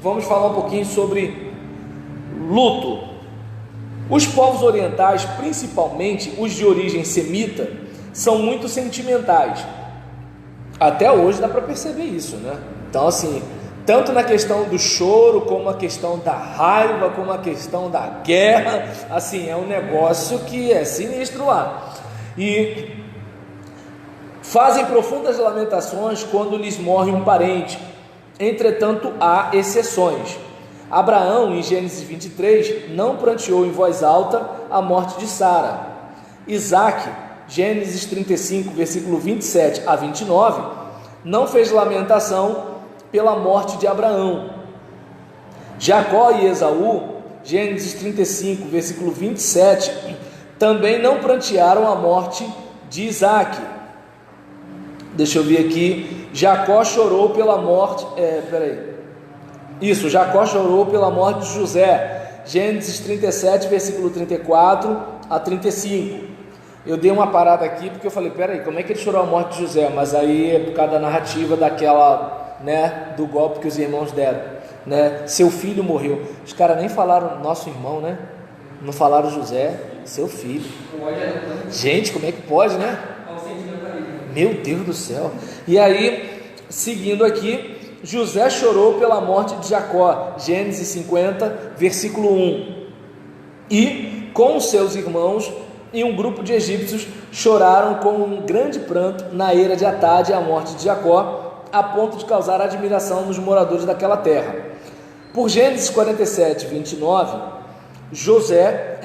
vamos falar um pouquinho sobre luto. Os povos orientais, principalmente os de origem semita, são muito sentimentais. Até hoje dá para perceber isso, né? Então, assim, tanto na questão do choro, como a questão da raiva, como a questão da guerra, assim, é um negócio que é sinistro lá. E fazem profundas lamentações quando lhes morre um parente. Entretanto, há exceções. Abraão, em Gênesis 23, não pranteou em voz alta a morte de Sara. Isaac, Gênesis 35, versículo 27 a 29, não fez lamentação pela morte de Abraão. Jacó e Esaú, Gênesis 35, versículo 27, também não prantearam a morte de Isaac. Deixa eu ver aqui. Jacó chorou pela morte. Jacó chorou pela morte de José. Gênesis 37, versículo 34 a 35. Eu dei uma parada aqui porque eu falei, peraí, como é que ele chorou a morte de José? Mas aí é por causa da narrativa daquela, né, do golpe que os irmãos deram, né? Seu filho morreu. Os caras nem falaram nosso irmão, né? Não falaram José, seu filho. Gente, como é que pode, né? Meu Deus do céu. E aí, seguindo aqui, José chorou pela morte de Jacó, Gênesis 50, versículo 1. E com os seus irmãos e um grupo de egípcios choraram com um grande pranto na eira de Atade a morte de Jacó, a ponto de causar admiração nos moradores daquela terra. Por Gênesis 47, 29, Josué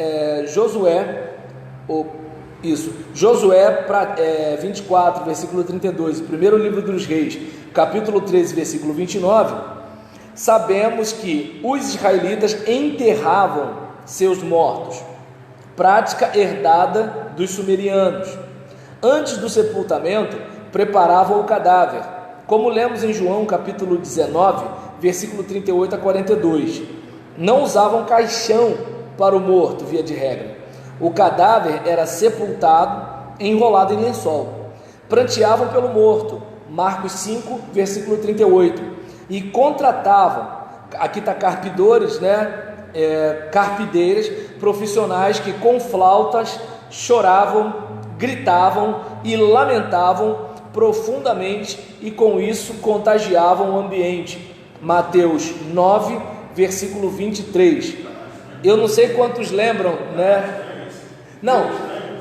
24, versículo 32, primeiro livro dos Reis, capítulo 13, versículo 29, sabemos que os israelitas enterravam seus mortos, prática herdada dos sumerianos. Antes do sepultamento, preparavam o cadáver, como lemos em João capítulo 19, versículo 38 a 42. Não usavam caixão para o morto, via de regra. O cadáver era sepultado, enrolado em lençol. Pranteavam pelo morto, Marcos 5, versículo 38. E contratavam, aqui está carpidores, né? Carpideiras profissionais que com flautas choravam, gritavam e lamentavam profundamente e com isso contagiavam o ambiente. Mateus 9, versículo 23. Eu não sei quantos lembram, né? Não,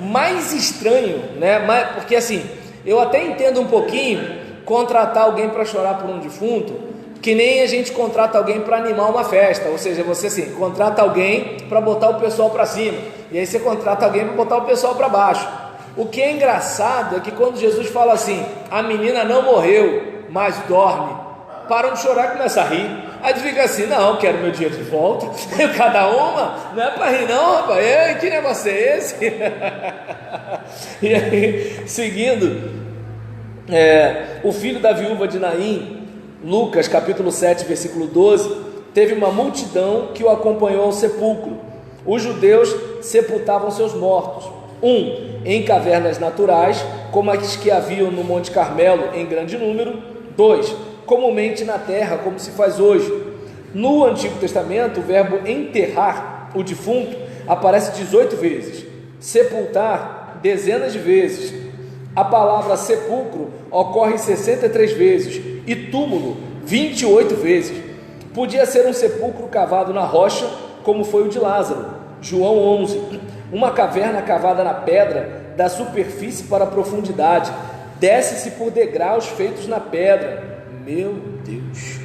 mais estranho, né? Porque assim, eu até entendo um pouquinho contratar alguém para chorar por um defunto, que nem a gente contrata alguém para animar uma festa, ou seja, você assim, contrata alguém para botar o pessoal para cima, e aí você contrata alguém para botar o pessoal para baixo. O que é engraçado é que quando Jesus fala assim, a menina não morreu, mas dorme, param de chorar e começam a rir. Aí fica assim, não, quero meu dinheiro de volta. Cada uma, não é para rir não, rapaz. Ei, que negócio é esse? E aí, seguindo, o filho da viúva de Naim, Lucas capítulo 7, versículo 12, teve uma multidão que o acompanhou ao sepulcro. Os judeus sepultavam seus mortos, em cavernas naturais, como as que haviam no Monte Carmelo em grande número. 2, comumente na terra, como se faz hoje. No Antigo Testamento, o verbo enterrar o defunto aparece 18 vezes, sepultar dezenas de vezes. A palavra sepulcro ocorre 63 vezes e túmulo 28 vezes. Podia ser um sepulcro cavado na rocha, como foi o de Lázaro, João 11, uma caverna cavada na pedra, da superfície para a profundidade, desce-se por degraus feitos na pedra. Meu Deus!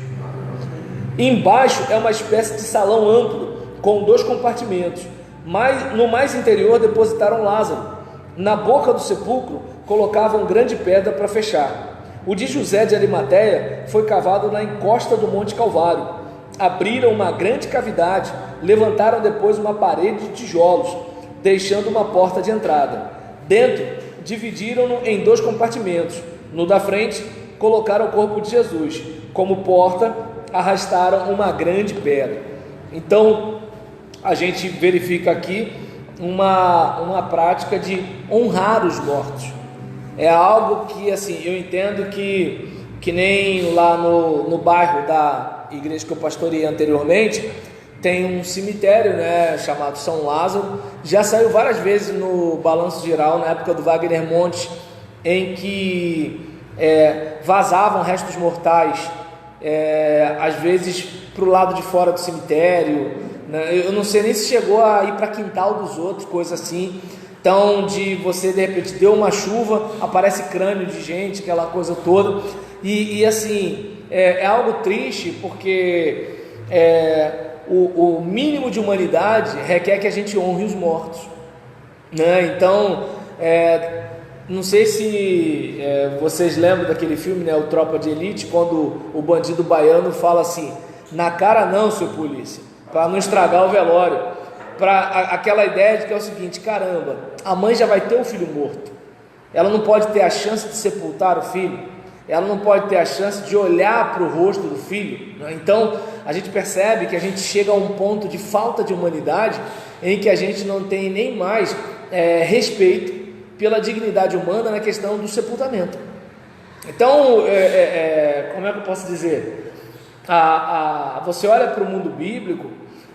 Embaixo é uma espécie de salão amplo, com 2 compartimentos. No mais interior depositaram Lázaro. Na boca do sepulcro colocavam grande pedra para fechar. O de José de Arimateia foi cavado na encosta do Monte Calvário. Abriram uma grande cavidade, levantaram depois uma parede de tijolos, deixando uma porta de entrada. Dentro, dividiram-no em 2 compartimentos. No da frente, colocaram o corpo de Jesus. Como porta, arrastaram uma grande pedra. Então, a gente verifica aqui uma prática de honrar os mortos. É algo que, assim, eu entendo que Que nem lá no bairro da igreja que eu pastoreei anteriormente, tem um cemitério, né, chamado São Lázaro. Já saiu várias vezes no Balanço Geral, na época do Wagner Montes, em que vazavam restos mortais, às vezes para o lado de fora do cemitério, né? Eu não sei nem se chegou a ir para quintal dos outros, coisa assim. Então, de você de repente deu uma chuva, aparece crânio de gente, aquela coisa toda, e assim, é algo triste, porque o mínimo de humanidade requer que a gente honre os mortos, né? Então, não sei se vocês lembram daquele filme, né, o Tropa de Elite, quando o bandido baiano fala assim: na cara não, seu polícia, para não estragar o velório, para aquela ideia de que é o seguinte: caramba, a mãe já vai ter o filho morto, ela não pode ter a chance de sepultar o filho, ela não pode ter a chance de olhar para o rosto do filho, né? Então a gente percebe que a gente chega a um ponto de falta de humanidade, em que a gente não tem nem mais respeito pela dignidade humana na questão do sepultamento. Então, como é que eu posso dizer? Você olha para o mundo bíblico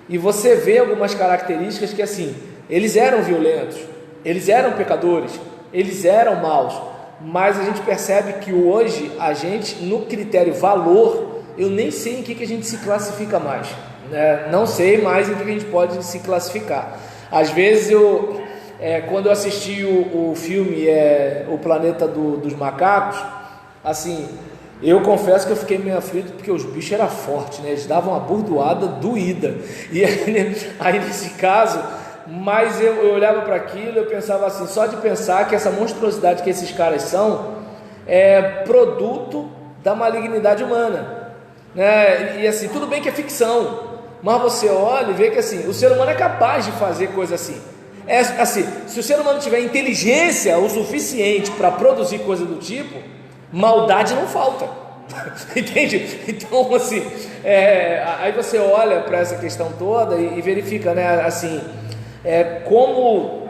e você vê algumas características que, assim, eles eram violentos, eles eram pecadores, eles eram maus, mas a gente percebe que hoje a gente, no critério valor, eu nem sei em que a gente se classifica mais, né? Não sei mais em que a gente pode se classificar. Às vezes quando eu assisti o filme O Planeta dos Macacos, assim, eu confesso que eu fiquei meio aflito, porque os bichos eram fortes, né? Eles davam uma burdoada doída, e aí nesse caso, mas eu olhava para aquilo, eu pensava assim, só de pensar que essa monstruosidade que esses caras são é produto da malignidade humana, né? E assim, tudo bem que é ficção, mas você olha e vê que assim, o ser humano é capaz de fazer coisa assim. Assim, se o ser humano tiver inteligência o suficiente para produzir coisa do tipo, maldade não falta. Entende? Então, assim, aí você olha para essa questão toda e verifica, né, assim, como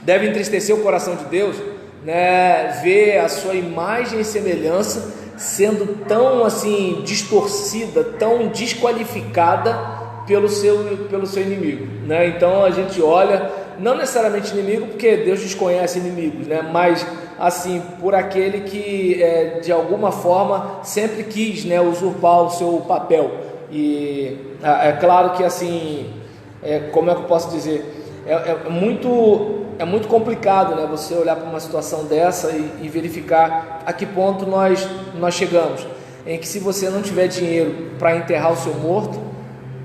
deve entristecer o coração de Deus, né, ver a sua imagem e semelhança sendo tão assim distorcida, tão desqualificada pelo seu inimigo, né? Então a gente olha, não necessariamente inimigo, porque Deus desconhece inimigos, né? Mas assim, por aquele que de alguma forma sempre quis, né, usurpar o seu papel. E é claro que assim, como é que eu posso dizer, é muito complicado, né, você olhar para uma situação dessa e verificar a que ponto nós chegamos, em que se você não tiver dinheiro para enterrar o seu morto,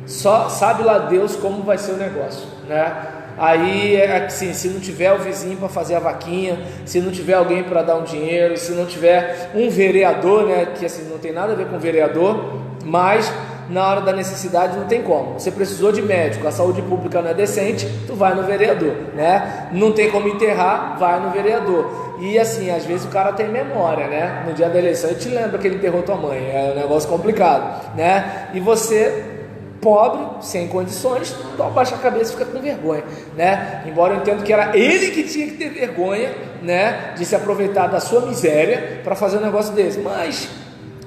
só sabe lá Deus como vai ser o negócio, né? Aí assim, se não tiver o vizinho para fazer a vaquinha, se não tiver alguém para dar um dinheiro, se não tiver um vereador, né, que assim não tem nada a ver com vereador, mas na hora da necessidade não tem como. Você precisou de médico, a saúde pública não é decente, tu vai no vereador, né? Não tem como enterrar, vai no vereador. E assim, às vezes o cara tem memória, né? No dia da eleição ele te lembra que ele enterrou tua mãe, é um negócio complicado, né? E você, pobre, sem condições, abaixa a cabeça e fica com vergonha, né? Embora eu entendo que era ele que tinha que ter vergonha, né, de se aproveitar da sua miséria para fazer um negócio desse, mas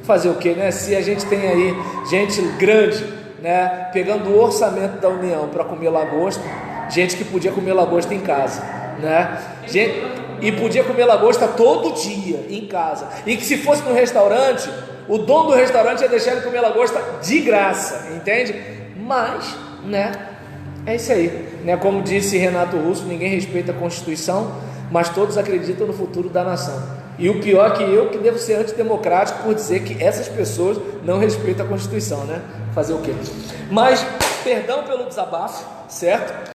fazer o que, né? Se a gente tem aí gente grande, né, pegando o orçamento da União para comer lagosta, gente que podia comer lagosta em casa, né? E podia comer lagosta todo dia em casa, e que se fosse no restaurante, o dono do restaurante ia deixar ele comer lagosta de graça, entende? Mas, né, é isso aí, né? Como disse Renato Russo, ninguém respeita a Constituição, mas todos acreditam no futuro da nação. E o pior é que eu, que devo ser antidemocrático por dizer que essas pessoas não respeitam a Constituição, né? Fazer o quê? Mas, perdão pelo desabafo, certo?